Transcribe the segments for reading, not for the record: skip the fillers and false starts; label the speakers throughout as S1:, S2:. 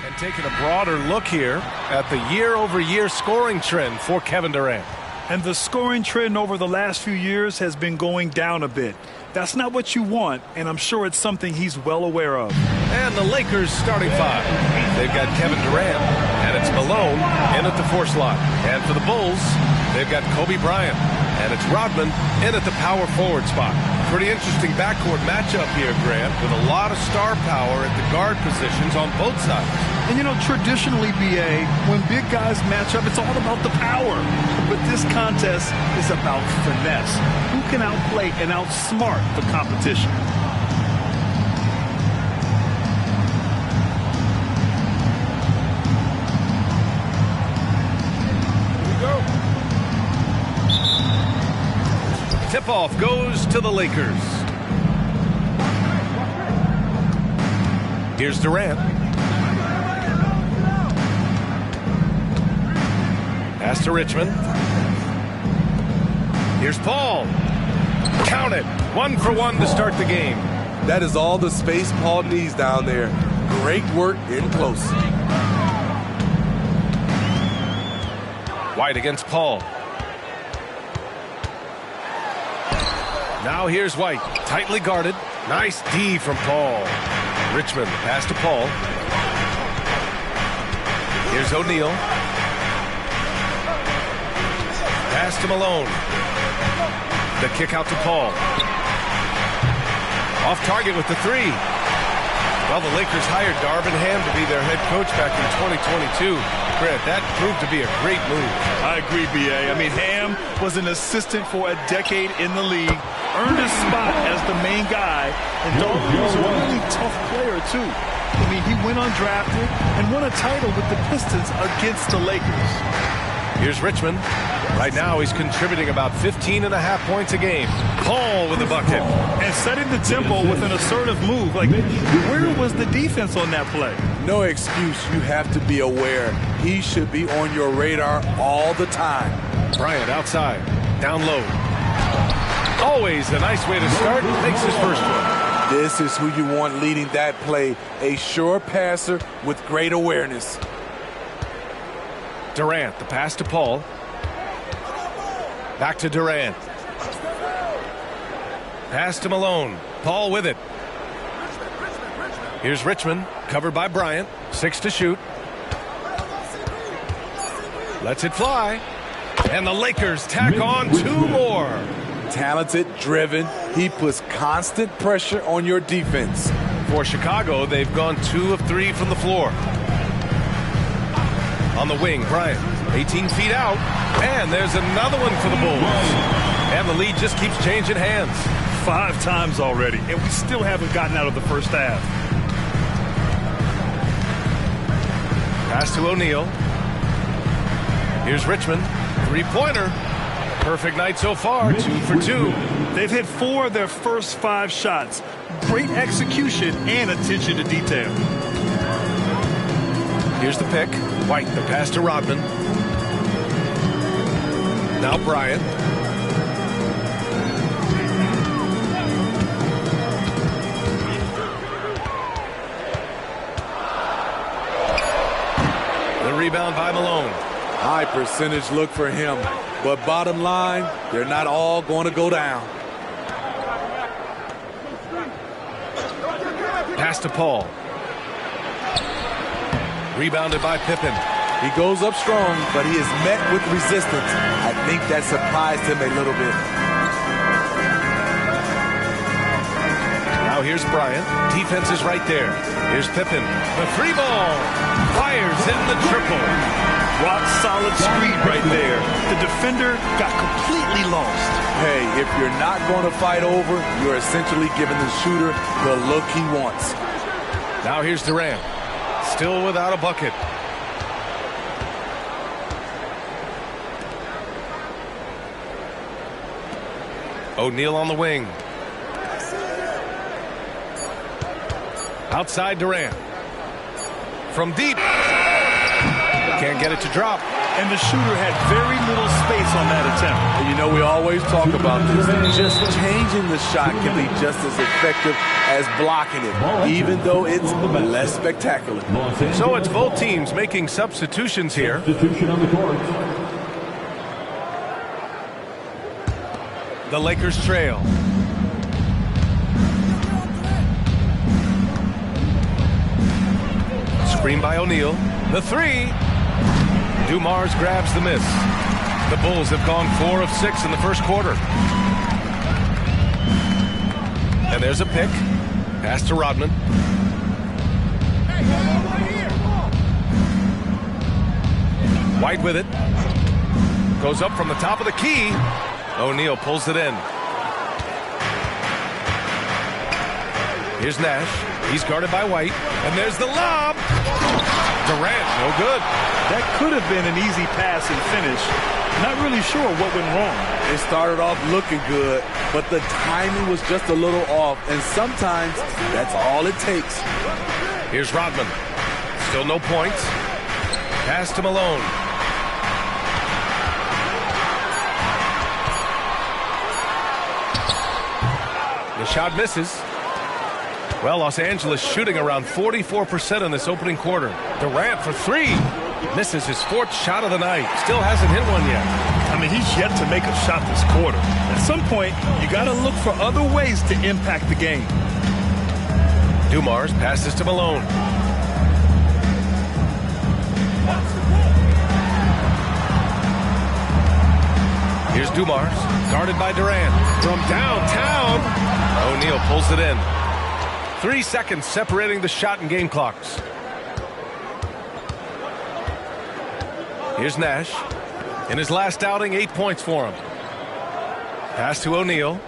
S1: And taking a broader look here at the year-over-year scoring trend for Kevin Durant.
S2: And the scoring trend over the last few years has been going down a bit. That's not what you want, and I'm sure it's something he's well aware of.
S1: And the Lakers starting five. They've got Kevin Durant, and it's Malone in at the 4 slot. And for the Bulls, they've got Kobe Bryant, and it's Rodman in at the power forward spot. Pretty interesting backcourt matchup here, Grant, with a lot of star power at the guard positions on both sides.
S2: And, you know, traditionally, BA, when big guys match up, it's all about the power. But this contest is about finesse. Who can outplay and outsmart the competition?
S1: Tip-off goes to the Lakers. Here's Durant. Pass to Richmond. Here's Paul. Count it. 1 for 1 to start the game.
S3: That is all the space Paul needs down there. Great work in close.
S1: White against Paul. Now here's White, tightly guarded. Nice D from Paul. Richmond, pass to Paul. Here's O'Neal. Pass to Malone. The kick out to Paul. Off target with the 3. Well, the Lakers hired Darvin Ham to be their head coach back in 2022. Grant, that proved to be a great move.
S2: I agree, B.A. I mean, Ham was an assistant for a decade in the league, earned his spot as the main guy, and Darvin was a really tough player, too. I mean, he went undrafted and won a title with the Pistons against the Lakers.
S1: Here's Richmond. Right now, he's contributing about 15.5 points a game. Paul with the bucket.
S2: And setting the tempo with an assertive move. Like, where was the defense on that play?
S3: No excuse. You have to be aware. He should be on your radar all the time.
S1: Bryant outside. Down low. Always a nice way to start. Makes his first one.
S3: This is who you want leading that play. A sure passer with great awareness.
S1: Durant, the pass to Paul. Back to Durant. Pass to Malone. Paul with it. Here's Richmond, covered by Bryant. 6 to shoot. Lets it fly. And the Lakers tack on 2 more.
S3: Talented, driven. He puts constant pressure on your defense.
S1: For Chicago, they've gone 2 of 3 from the floor. On the wing, Bryant, 18 feet out. And there's another one for the Bulls. And the lead just keeps changing hands.
S2: 5 times already, and we still haven't gotten out of the first half.
S1: Pass to O'Neal. Here's Richmond. 3-pointer. Perfect night so far. 2 for 2.
S2: They've hit 4 of their first 5 shots. Great execution and attention to detail.
S1: Here's the pick. White, the pass to Rodman. Now Bryant. The rebound by Malone.
S3: High percentage look for him. But bottom line, they're not all going to go down.
S1: Pass to Paul. Rebounded by Pippen.
S3: He goes up strong, but he is met with resistance. I think that surprised him a little bit.
S1: Now here's Bryant. Defense is right there. Here's Pippen. The 3 ball. Fires in the triple.
S2: Rock solid screen right there. The defender got completely lost.
S3: Hey, if you're not going to fight over, you're essentially giving the shooter the look he wants.
S1: Now here's Durant. Still without a bucket. O'Neal on the wing. Outside Durant. From deep. Can't get it to drop.
S2: and the shooter had very little space on that attempt.
S3: And you know, we always talk about this. Just changing the shot can be just as effective as blocking it, even though it's less spectacular.
S1: So it's both teams making substitutions here. The Lakers trail. Screen by O'Neal. The three. Dumars grabs the miss. The Bulls have gone 4 of 6 in the first quarter. And there's a pick. Pass to Rodman. White with it. Goes up from the top of the key. O'Neal pulls it in. Here's Nash. He's guarded by White. And there's the lob. Durant, no good.
S2: That could have been an easy pass and finish. Not really sure what went wrong.
S3: It started off looking good, but the timing was just a little off, and sometimes that's all it takes.
S1: Here's Rodman. Still no points. Pass to Malone. The shot misses. Well, Los Angeles shooting around 44% in this opening quarter. Durant for three. Misses his 4th shot of the night. Still hasn't hit one yet.
S2: I mean, he's yet to make a shot this quarter. At some point, you got to look for other ways to impact the game.
S1: Dumars passes to Malone. Here's Dumars, guarded by Durant. From downtown, O'Neal pulls it in. 3 seconds separating the shot and game clocks. Here's Nash. In his last outing, 8 points for him. Pass to O'Neal.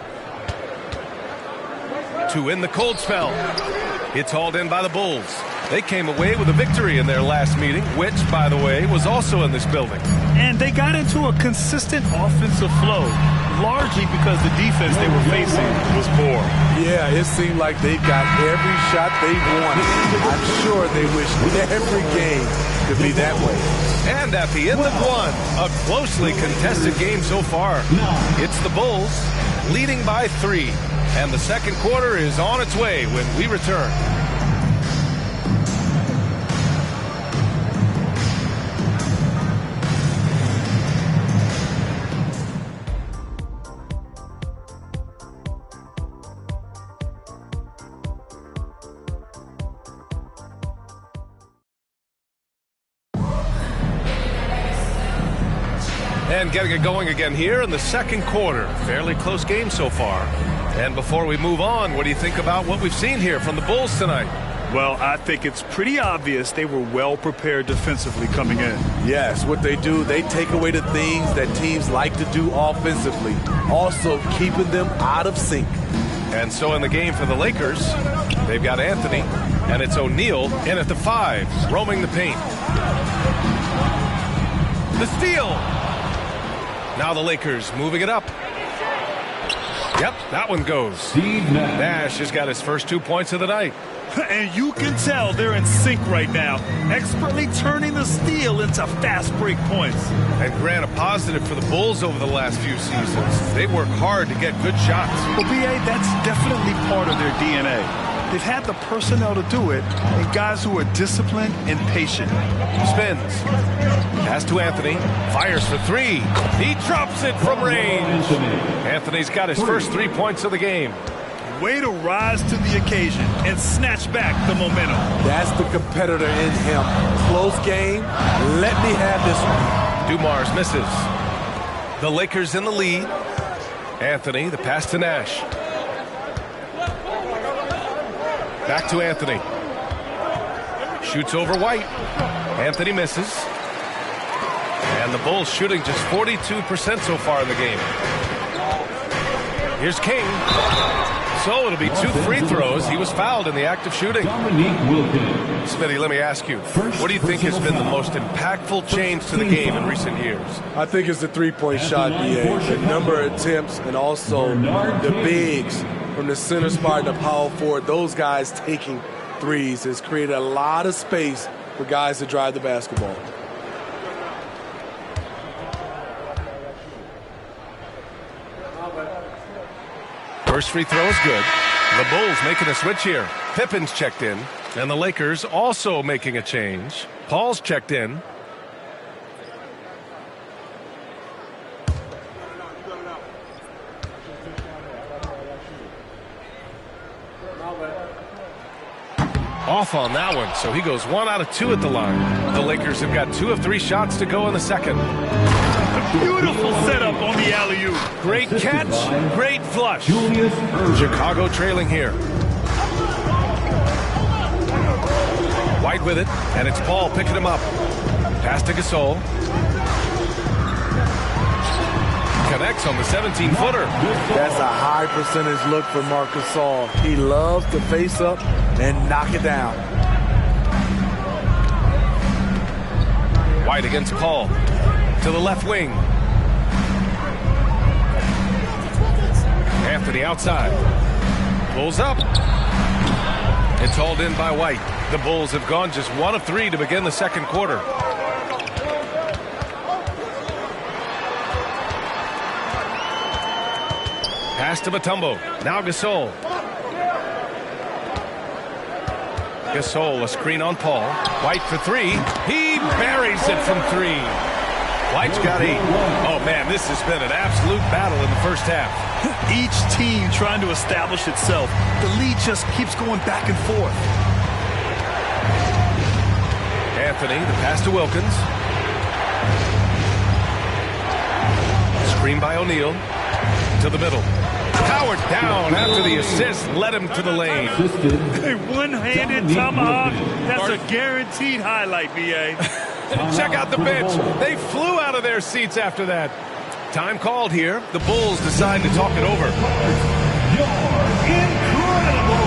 S1: To end the cold spell. It's hauled in by the Bulls. They came away with a victory in their last meeting, which, by the way, was also in this building.
S2: And they got into a consistent offensive flow, largely because the defense they were facing was poor.
S3: Yeah, it seemed like they got every shot they wanted. I'm sure they wish every game could be that way.
S1: And at the end of one, a closely contested game so far. It's the Bulls leading by 3. And the second quarter is on its way when we return. And getting it going again here in the second quarter. Fairly close game so far. And before we move on, what do you think about what we've seen here from the Bulls tonight?
S2: Well, I think it's pretty obvious they were well prepared defensively coming in.
S3: Yes, what they do, they take away the things that teams like to do offensively, also keeping them out of sync.
S1: And so in the game for the Lakers, they've got Anthony, and it's O'Neal in at the 5, roaming the paint. The steal. Now the Lakers moving it up. Yep, that one goes. Nash has got his first 2 points of the night.
S2: And you can tell they're in sync right now, expertly turning the steal into fast break points.
S1: And Grant, a positive for the Bulls over the last few seasons. They work hard to get good shots.
S2: Well, B.A., that's definitely part of their DNA. They've had the personnel to do it, and guys who are disciplined and patient.
S1: Spins. Pass to Anthony. Fires for 3. He drops it from range. Anthony's got his first 3 points of the game.
S2: Way to rise to the occasion and snatch back the momentum.
S3: That's the competitor in him. Close game. Let me have this one.
S1: Dumars misses. The Lakers in the lead. Anthony, the pass to Nash. Back to Anthony. Shoots over White. Anthony misses. And the Bulls shooting just 42% so far in the game. Here's King. So it'll be 2 free throws. He was fouled in the act of shooting. Smitty, let me ask you, what do you think has been the most impactful change to the game in recent years?
S3: I think it's the three-point shot, BA. The number of attempts and also the bigs from the center spot and the power forward. Those guys taking threes has created a lot of space for guys to drive the basketball.
S1: First free throw is good. The Bulls making a switch here. Pippen's checked in. And the Lakers also making a change. Paul's checked in. Off on that one, so he goes 1 out of 2 at the line. The Lakers have got 2 of 3 shots to go in the second.
S2: Beautiful setup on the alley-oop.
S1: Great catch, great flush. Chicago trailing here. White with it, and it's Paul picking him up. Pass to Gasol. Connects on the 17-footer.
S3: That's a high percentage look for Marc Gasol. He loves to face up and knock it down.
S1: White against Paul. To the left wing. Anthony outside. Pulls up. It's hauled in by White. The Bulls have gone just 1 of 3 to begin the second quarter. Pass to Mutombo. Now Gasol. Gasol, a screen on Paul. White for 3. He buries it from 3. White's got 8. Oh, man, this has been an absolute battle in the first half.
S2: Each team trying to establish itself. The lead just keeps going back and forth.
S1: Anthony, the pass to Wilkins. Screen by O'Neal. To the middle. Powered down after the assist led him to the lane.
S2: A one-handed tomahawk. That's a guaranteed highlight, B.A.
S1: Check out the bench. They flew out of their seats after that. Time called here. The Bulls decide to talk it over.
S4: You're incredible.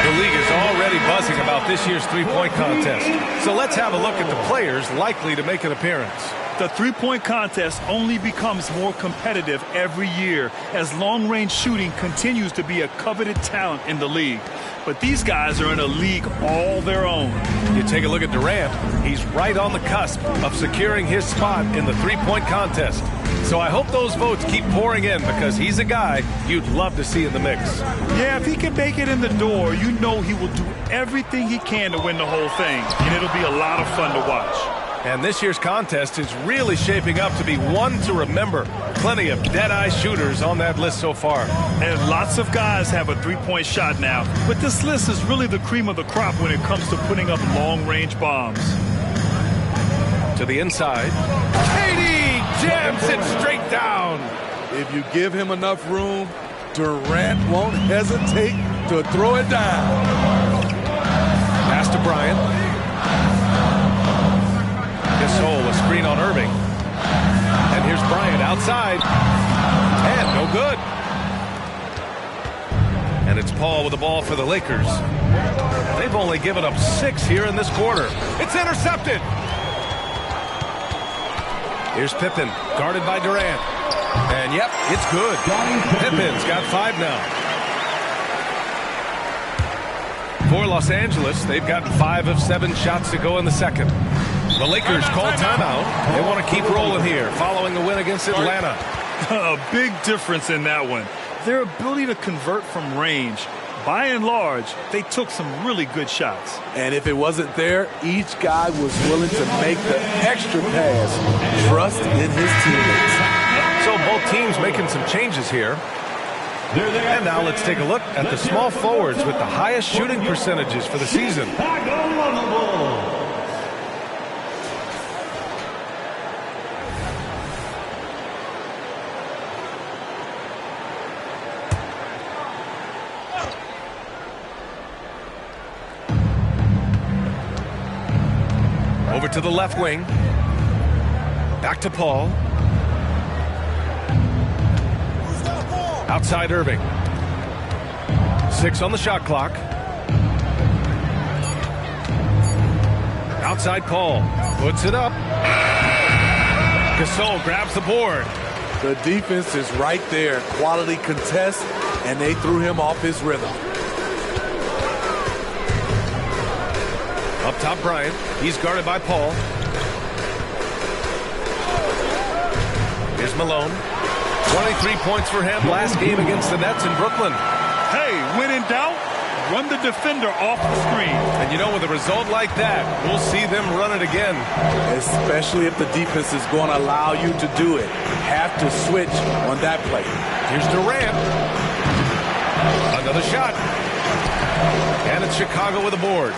S1: The league is already buzzing about this year's three-point contest. So let's have a look at the players likely to make an appearance.
S2: The three-point contest only becomes more competitive every year as long-range shooting continues to be a coveted talent in the league. But these guys are in a league all their own.
S1: You take a look at Durant. He's right on the cusp of securing his spot in the three-point contest. So I hope those votes keep pouring in because he's a guy you'd love to see in the mix.
S2: Yeah, if he can make it in the door, you know he will do everything he can to win the whole thing. And it'll be a lot of fun to watch.
S1: And this year's contest is really shaping up to be one to remember. Plenty of dead-eye shooters on that list so far.
S2: And lots of guys have a three-point shot now. But this list is really the cream of the crop when it comes to putting up long-range bombs.
S1: To the inside. KD jams it straight down.
S3: If you give him enough room, Durant won't hesitate to throw it down.
S1: Pass to Bryant. Gasol, a screen on Irving. And here's Bryant outside. And no good. And it's Paul with the ball for the Lakers. They've only given up 6 here in this quarter. It's intercepted. Here's Pippen, guarded by Durant. And yep, it's good. Pippen's got 5 now. For Los Angeles, they've gotten 5 of 7 shots to go in the second. The Lakers call timeout. They want to keep rolling here following the win against Atlanta.
S2: A big difference in that one. Their ability to convert from range. By and large, they took some really good shots.
S3: And if it wasn't there, each guy was willing to make the extra pass. Trust in his teammates.
S1: So both teams making some changes here. And now let's take a look at the small forwards with the highest shooting percentages for the season. Over to the left wing. Back to Paul. Outside Irving. 6 on the shot clock. Outside Paul. Puts it up. Gasol grabs the board.
S3: The defense is right there. Quality contest, and they threw him off his rhythm.
S1: Up top, Bryant. He's guarded by Paul. Here's Malone. 23 points for him last game against the Nets in Brooklyn.
S2: Hey, when in doubt, run the defender off the screen.
S1: And you know, with a result like that, we'll see them run it again.
S3: Especially if the defense is going to allow you to do it. Have to switch on that play.
S1: Here's Durant. Another shot. And it's Chicago with a board.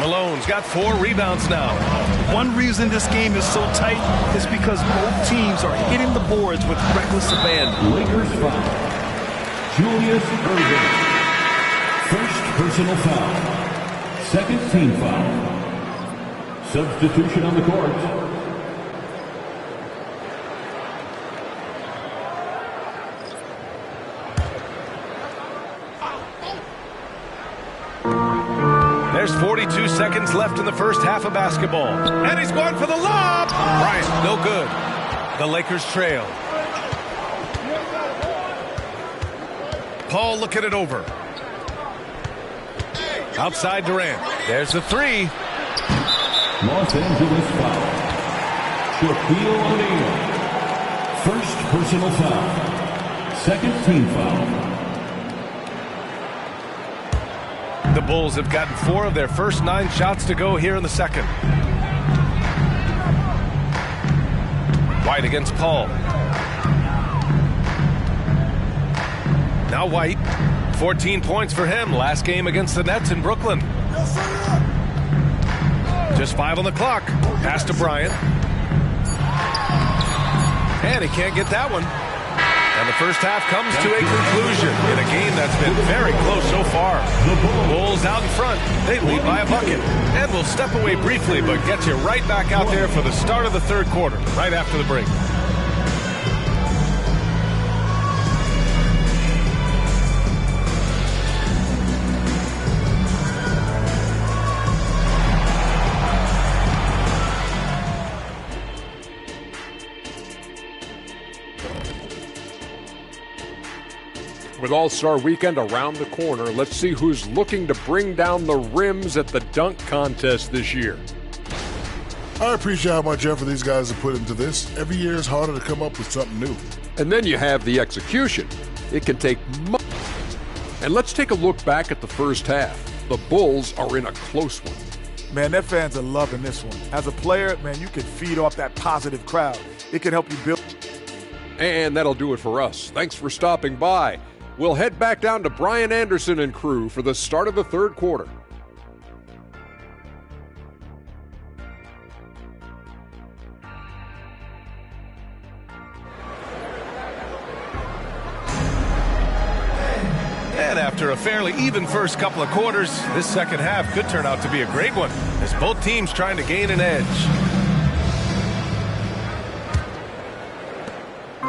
S1: Malone's got 4 rebounds now.
S2: One reason this game is so tight is because both teams are hitting the boards with reckless abandon.
S4: Lakers foul. Julius Erving. First personal foul. Second team foul. Substitution on the court.
S1: There's 42 seconds left in the first half of basketball. And he's going for the lob. Bryant, no good. The Lakers trail. Paul looking it over. Outside Durant. There's the 3.
S4: Los Angeles foul. Shaquille O'Neal. First personal foul. Second team foul.
S1: The Bulls have gotten 4 of their first 9 shots to go here in the second. White against Paul. Now White. 14 points for him last game against the Nets in Brooklyn. Just 5 on the clock. Pass to Bryant. And he can't get that one. And the first half comes to a conclusion in a game that's been very close so far. Bulls out in front. They lead by a bucket. And we'll step away briefly, but get you right back out there for the start of the third quarter, right after the break.
S5: With All-Star Weekend around the corner, let's see who's looking to bring down the rims at the dunk contest this year.
S6: I appreciate how much effort these guys have put into this. Every year it's harder to come up with something new.
S5: And then you have the execution. It can take months. And let's take a look back at the first half. The Bulls are in a close one.
S7: Man, their fans are loving this one. As a player, man, you can feed off that positive crowd. It can help you build.
S5: And that'll do it for us. Thanks for stopping by. We'll head back down to Brian Anderson and crew for the start of the third quarter.
S1: And after a fairly even first couple of quarters, this second half could turn out to be a great one as both teams trying to gain an edge.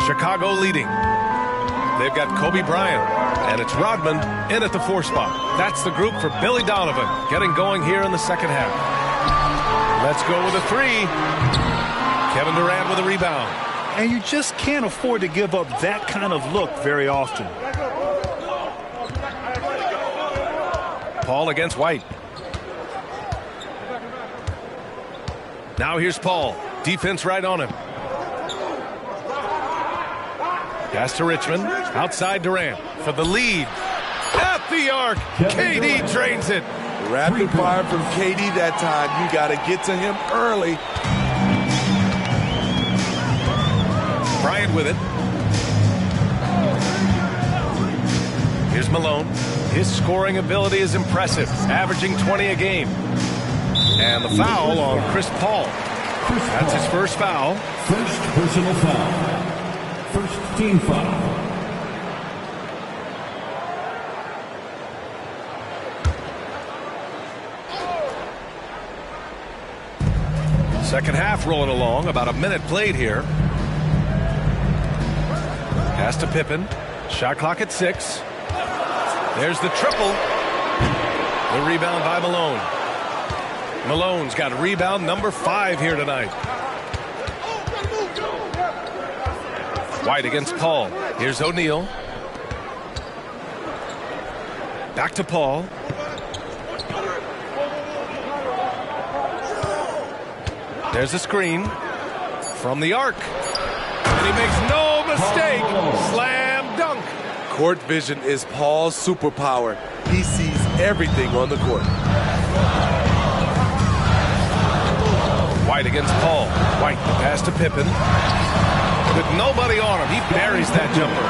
S1: Chicago leading. They've got Kobe Bryant, and it's Rodman in at the 4 spot. That's the group for Billy Donovan, getting going here in the second half. Let's go with a 3. Kevin Durant with a rebound.
S2: And you just can't afford to give up that kind of look very often.
S1: Paul against White. Now here's Paul. Defense right on him. Pass to Richmond. Outside Durant for the lead. At the arc. KD drains it.
S3: Rapid fire from KD that time. You got to get to him early.
S1: Bryant with it. Here's Malone. His scoring ability is impressive, averaging 20 a game. And the foul on Chris Paul. That's his first foul.
S4: First personal foul. First team foul.
S1: Second half rolling along, about a minute played here. Pass to Pippen. Shot clock at 6. There's the triple. The rebound by Malone. Malone's got rebound number 5 here tonight. White against Paul. Here's O'Neal. Back to Paul. There's a screen from the arc. And he makes no mistake. Slam dunk.
S3: Court vision is Paul's superpower. He sees everything on the court.
S1: White against Paul. White, the pass to Pippen. With nobody on him, he buries that jumper.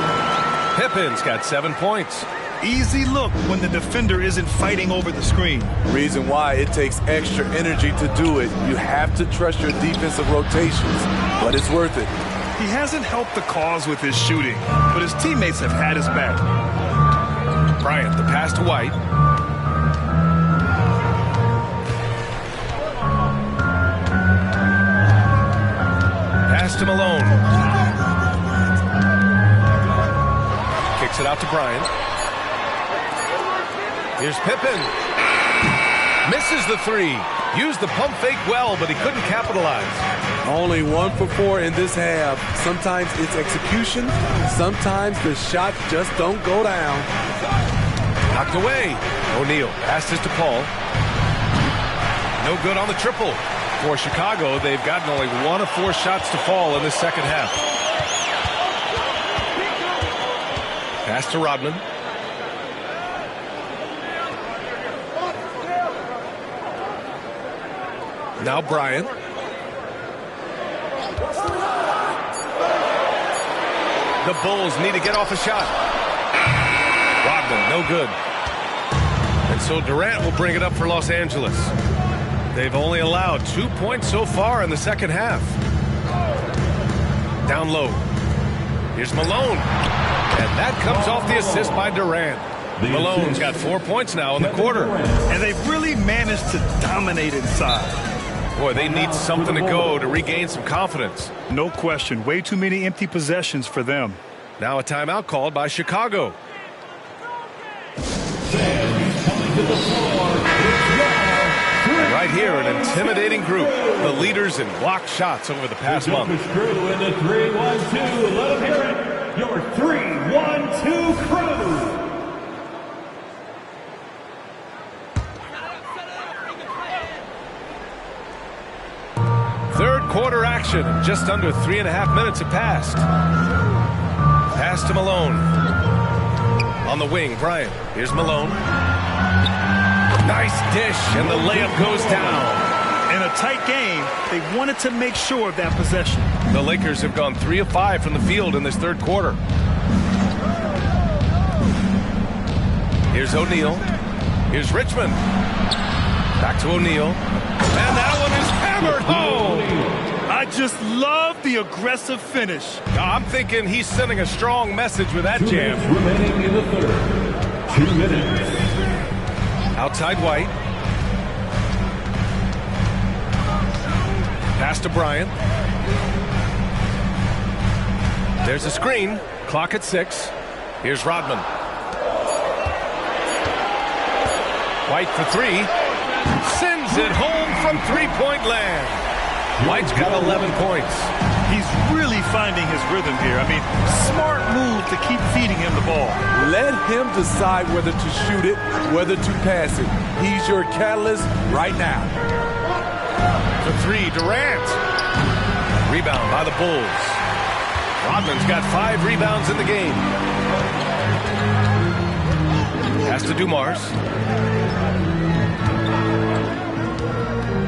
S1: Pippen's got 7 points.
S2: Easy look when the defender isn't fighting over the screen.
S3: Reason why it takes extra energy to do it. You have to trust your defensive rotations, but it's worth it.
S2: He hasn't helped the cause with his shooting, but his teammates have had his back.
S1: Bryant, the pass to White. Pass to Malone. Kicks it out to Bryant. Here's Pippen. Misses the three. Used the pump fake well, but he couldn't capitalize.
S3: Only 1 for 4 in this half. Sometimes it's execution. Sometimes the shots just don't go down.
S1: Knocked away. O'Neal passes to Paul. No good on the triple. For Chicago, they've gotten only 1 of 4 shots to fall in the second half. Pass to Rodman. Now Bryant. The Bulls need to get off a shot. Rodman, no good. And so Durant will bring it up for Los Angeles. They've only allowed 2 points so far in the second half. Down low. Here's Malone. And that comes off the assist by Durant. Malone's got 4 points now in the quarter.
S2: And they've really managed to dominate inside.
S1: Boy, they need something to go to regain some confidence.
S2: No question. Way too many empty possessions for them.
S1: Now a timeout called by Chicago. And right here, an intimidating group. The leaders in blocked shots over the past month.
S4: Crew in the 3-1-2. Let them hear it. Your 3-1-2 crew.
S1: Third quarter action. Just under 3.5 minutes have passed. Pass to Malone. On the wing, Bryant. Here's Malone. Nice dish, and the layup goes down.
S2: In a tight game, they wanted to make sure of that possession.
S1: The Lakers have gone 3 of 5 from the field in this third quarter. Here's O'Neal. Here's Richmond. Back to O'Neal. And that one is hammered home.
S2: I just love the aggressive finish.
S1: I'm thinking he's sending a strong message with that jam.
S4: Remaining in the third. 2 minutes.
S1: Outside White. Pass to Bryant. There's a screen. Clock at 6. Here's Rodman. White for 3. Sends it home from three-point land. White's got 11 points.
S2: He's really finding his rhythm here. I mean, smart move to keep feeding him the ball.
S3: Let him decide whether to shoot it, whether to pass it. He's your catalyst right now.
S1: For 3, Durant. Rebound by the Bulls. Rodman's got 5 rebounds in the game. Pass to Dumars.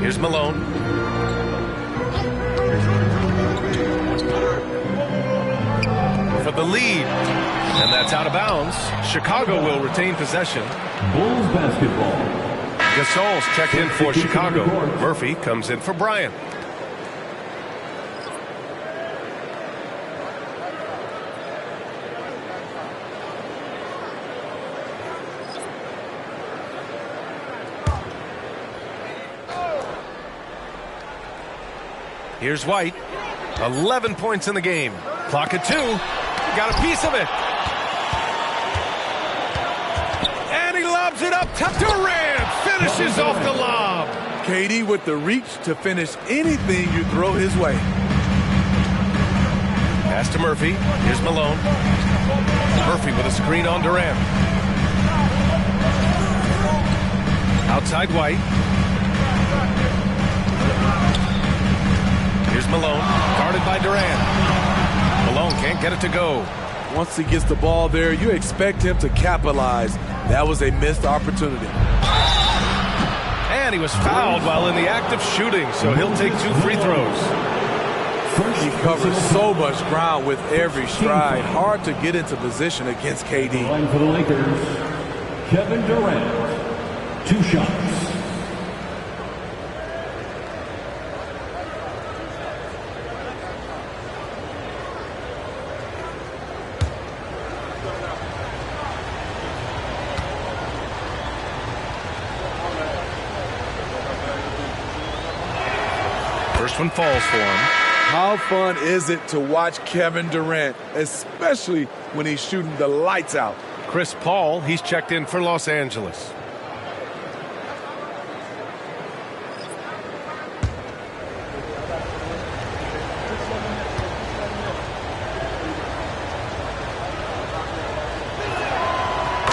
S1: Here's Malone. For the lead. And that's out of bounds. Chicago will retain possession.
S4: Bulls basketball.
S1: Gasol's checked in for Chicago. Murphy comes in for Bryant. Here's White. 11 points in the game. Clock at 2. Got a piece of it. And he lobs it up to Durant. Finishes off the lob.
S3: KD with the reach to finish anything you throw his way.
S1: Pass to Murphy. Here's Malone. Murphy with a screen on Durant. Outside White. Here's Malone, guarded by Durant. Malone can't get it to go.
S3: Once he gets the ball there, you expect him to capitalize. That was a missed opportunity.
S1: And he was fouled while in the act of shooting, so he'll take 2 free throws.
S3: He covers so much ground with every stride. Hard to get into position against KD.
S4: Line for the Lakers, Kevin Durant. 2 shots.
S1: First one falls for him.
S3: How fun is it to watch Kevin Durant, especially when he's shooting the lights out?
S1: Chris Paul, he's checked in for Los Angeles.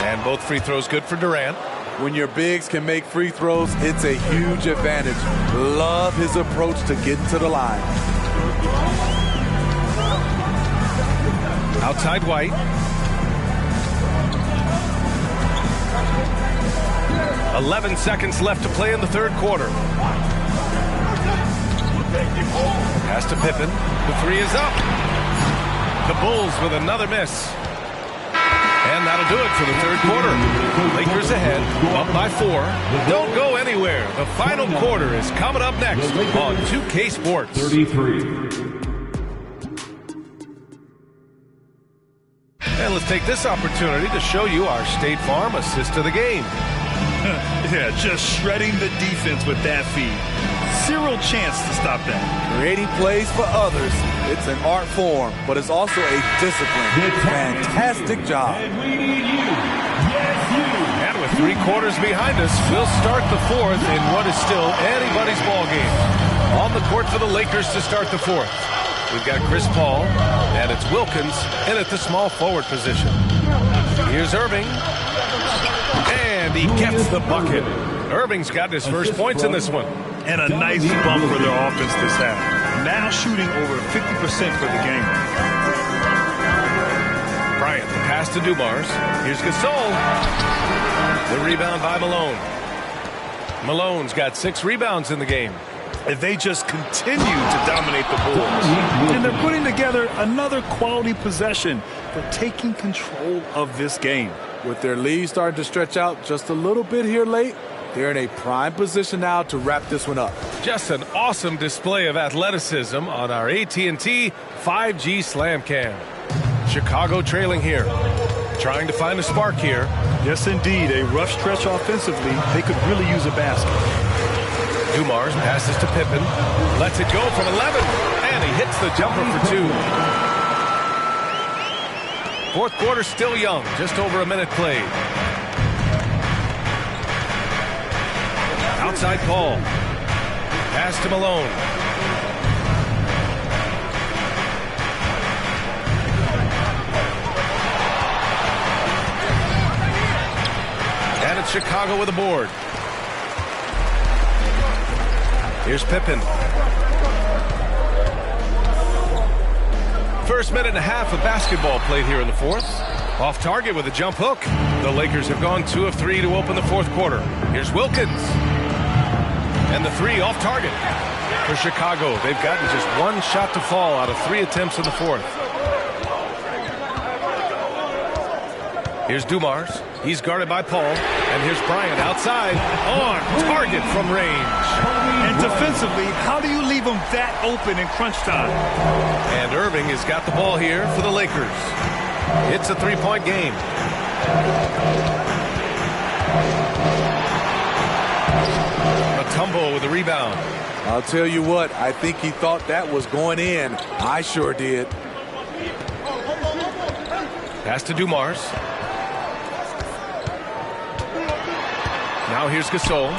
S1: And both free throws good for Durant.
S3: When your bigs can make free throws, it's a huge advantage. Love his approach to getting to the line.
S1: Outside White. "11 seconds left to play in the third quarter. Pass to Pippen. The 3 is up. The Bulls with another miss. And that'll do it for the third quarter. Lakers ahead, up by 4. Don't go anywhere. The final quarter is coming up next on 2K Sports.
S4: 33.
S1: And let's take this opportunity to show you our State Farm assist of the game.
S2: Yeah, just shredding the defense with that feed. Zero chance to stop that.
S3: Creating plays for others, it's an art form, but it's also a discipline. Fantastic job.
S4: And we need you. Yes, you.
S1: And with 3 quarters behind us, we'll start the fourth in what is still anybody's ball game. On the court for the Lakers to start the fourth. We've got Chris Paul, and it's Wilkins in at the small forward position. Here's Irving. And he gets the bucket. Irving's got his first points in this one.
S2: And a nice bump for their offense this half. Now shooting over 50% for the game.
S1: Bryant, the pass to Dumars. Here's Gasol. The rebound by Malone. Malone's got 6 rebounds in the game.
S2: And they just continue to dominate the Bulls. And they're putting together another quality possession for taking control of this game.
S3: With their lead starting to stretch out just a little bit here late, they're in a prime position now to wrap this one up.
S1: Just an awesome display of athleticism on our AT&T 5G Slam Cam. Chicago trailing here. Trying to find a spark here.
S2: Yes, indeed. A rough stretch offensively. They could really use a basket.
S1: Dumars passes to Pippen. Lets it go from 11. And he hits the jumper for 2. Fourth quarter still young. Just over a minute played. Outside Paul. Pass to Malone. And it's Chicago with a board. Here's Pippen. First minute and a half of basketball played here in the fourth. Off target with a jump hook. The Lakers have gone 2 of 3 to open the fourth quarter. Here's Wilkins. And the 3 off target for Chicago. They've gotten just 1 shot to fall out of 3 attempts in the fourth. Here's Dumars. He's guarded by Paul. And here's Bryant outside. On target from range.
S2: And defensively, how do you leave them that open in crunch time?
S1: And Irving has got the ball here for the Lakers. It's a 3-point game. Mutombo with the rebound.
S3: I'll tell you what, I think he thought that was going in. I sure did.
S1: Pass to Dumars. Now here's Gasol.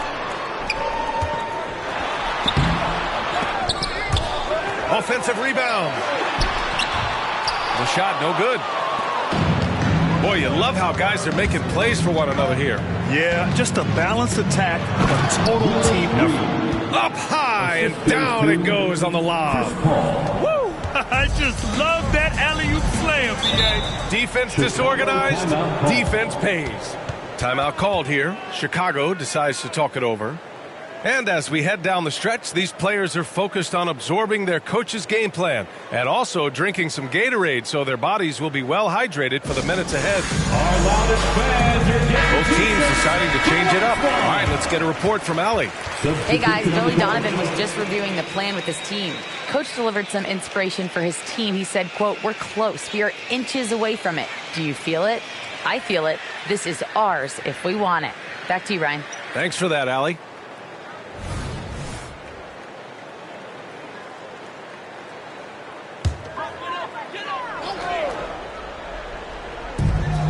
S1: Offensive rebound. The shot no good. Boy, you love how guys are making plays for one another here.
S2: Yeah, just a balanced attack, a total team effort.
S1: Up high and down it goes on the lob.
S2: Woo! I just love that alley-oop slam, PA.
S1: Defense disorganized, defense pays. Timeout called here. Chicago decides to talk it over. And as we head down the stretch, these players are focused on absorbing their coach's game plan and also drinking some Gatorade so their bodies will be well hydrated for the minutes ahead. Both teams deciding to change it up. All right, let's get a report from Allie.
S8: Hey guys, Billy Donovan was just reviewing the plan with his team. Coach delivered some inspiration for his team. He said, quote, "We're close. We are inches away from it. Do you feel it? I feel it. This is ours if we want it." Back to you, Ryan.
S1: Thanks for that, Allie.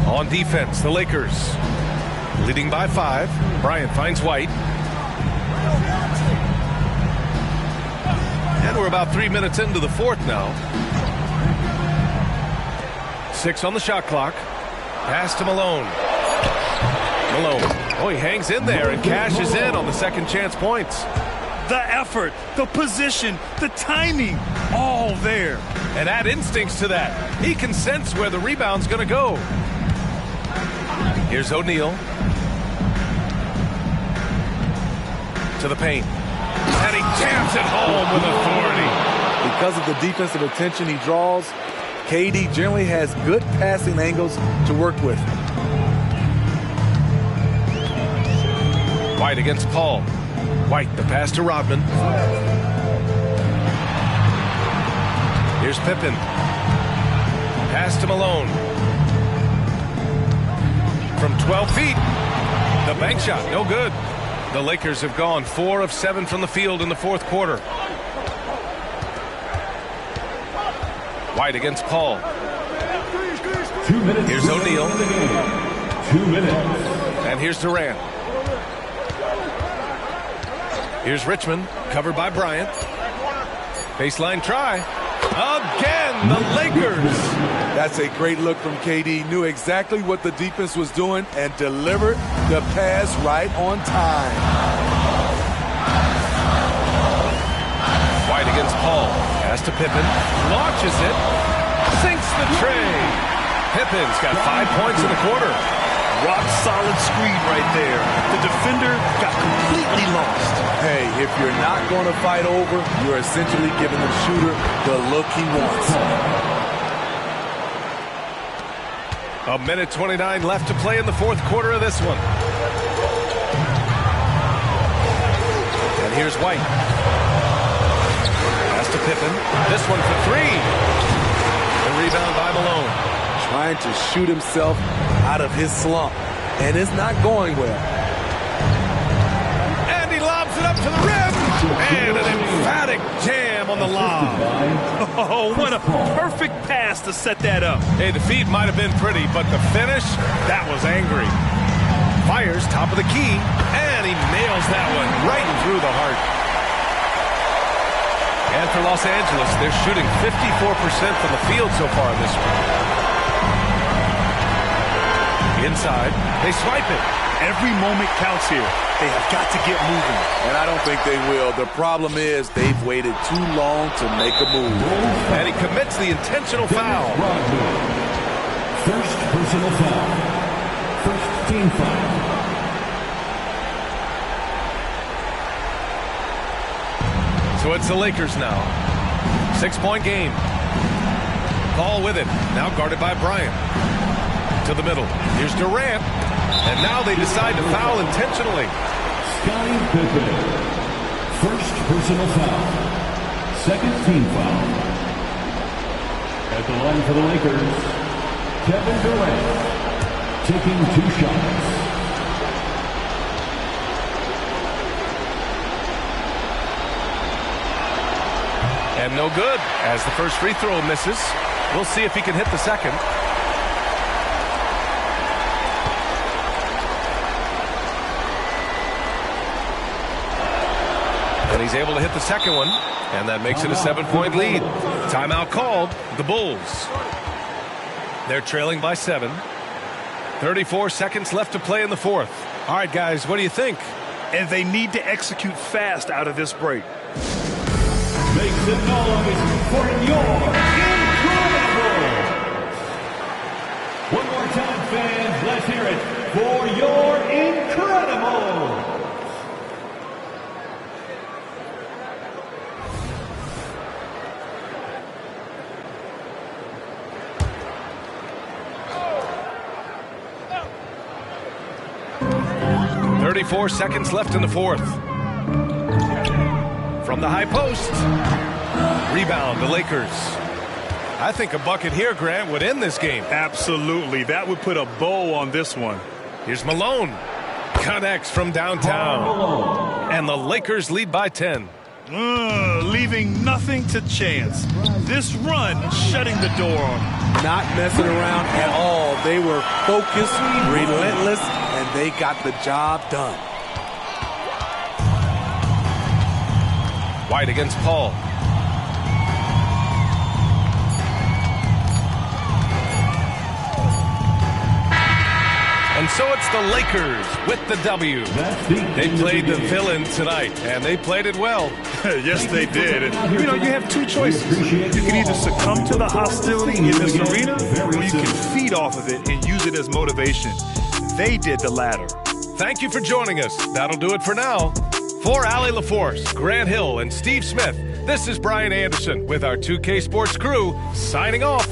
S1: On defense, the Lakers leading by 5. Bryant finds White. And we're about 3 minutes into the fourth now. 6 on the shot clock. Pass to Malone. Oh, he hangs in there and cashes in on the second chance points.
S2: The effort, the position, the timing, all there.
S1: And add instincts to that. He can sense where the rebound's going to go. Here's O'Neal. To the paint. And he jams it home with authority.
S7: Because of the defensive attention he draws, KD generally has good passing angles to work with.
S1: White against Paul. White, the pass to Rodman. Here's Pippen. Pass to Malone. From 12 feet. The bank shot, no good. The Lakers have gone 4 of 7 from the field in the fourth quarter. White against Paul.
S4: 2 minutes.
S1: Here's O'Neal.
S4: 2 minutes.
S1: And here's Durant. Here's Richmond, covered by Bryant. Baseline try. Again, the Lakers.
S3: That's a great look from KD. Knew exactly what the defense was doing and delivered the pass right on time.
S1: White against Paul. Pass to Pippen. Launches it. Sinks the tray. Pippen's got 5 points in the quarter.
S2: Rock solid screen right there. The defender got completely lost.
S3: Hey, if you're not going to fight over, you're essentially giving the shooter the look he wants.
S1: A minute 29 left to play in the fourth quarter of this one. And here's White. Pass to Pippen. This one for 3. The rebound by Malone.
S3: Trying to shoot himself out of his slump, and it's not going well.
S1: And he lobs it up to the rim. And an emphatic jam on the lob.
S2: Oh, what a perfect pass to set that up.
S1: Hey, the feed might have been pretty, but the finish, that was angry. Fires top of the key, and he nails that one right through the heart. And for Los Angeles, they're shooting 54% from the field so far in this one. Inside, they swipe it.
S2: Every moment counts here. They have got to get moving.
S3: And I don't think they will. The problem is they've waited too long to make a move.
S1: And he commits the intentional foul.
S4: First personal foul. First team foul.
S1: So it's the Lakers now. 6-point game. Paul with it. Now guarded by Bryant. To the middle. Here's Durant. And now they decide to foul intentionally.
S4: Scottie Pippen. First personal foul. Second team foul. At the line for the Lakers, Kevin Durant. Taking 2 shots.
S1: And no good as the first free throw misses. We'll see if he can hit the second. And he's able to hit the second one, and that makes it a 7-point lead. Timeout called. The Bulls. They're trailing by 7. 34 seconds left to play in the fourth. All right, guys, what do you think?
S2: and they need to execute fast out of this break.
S4: Make some noise for your incredible. One more time, fans. Let's hear it for your incredible.
S1: Oh. 34 seconds left in the fourth. From the high post. Rebound, the Lakers. I think a bucket here, Grant, would end this game.
S2: Absolutely. That would put a bow on this one.
S1: Here's Malone. Connects from downtown. And the Lakers lead by 10.
S2: Leaving nothing to chance. This run shutting the door on them.
S3: Not messing around at all. They were focused, relentless, and they got the job done.
S1: White against Paul. And so it's the Lakers with the W. They played the villain tonight, and they played it well.
S2: Yes, they did. And, you have two choices. You can either succumb to the hostility in this arena, or you can feed off of it and use it as motivation. They did the latter.
S1: Thank you for joining us. That'll do it for now. For Allie LaForce, Grant Hill, and Steve Smith, this is Brian Anderson with our 2K Sports crew signing off.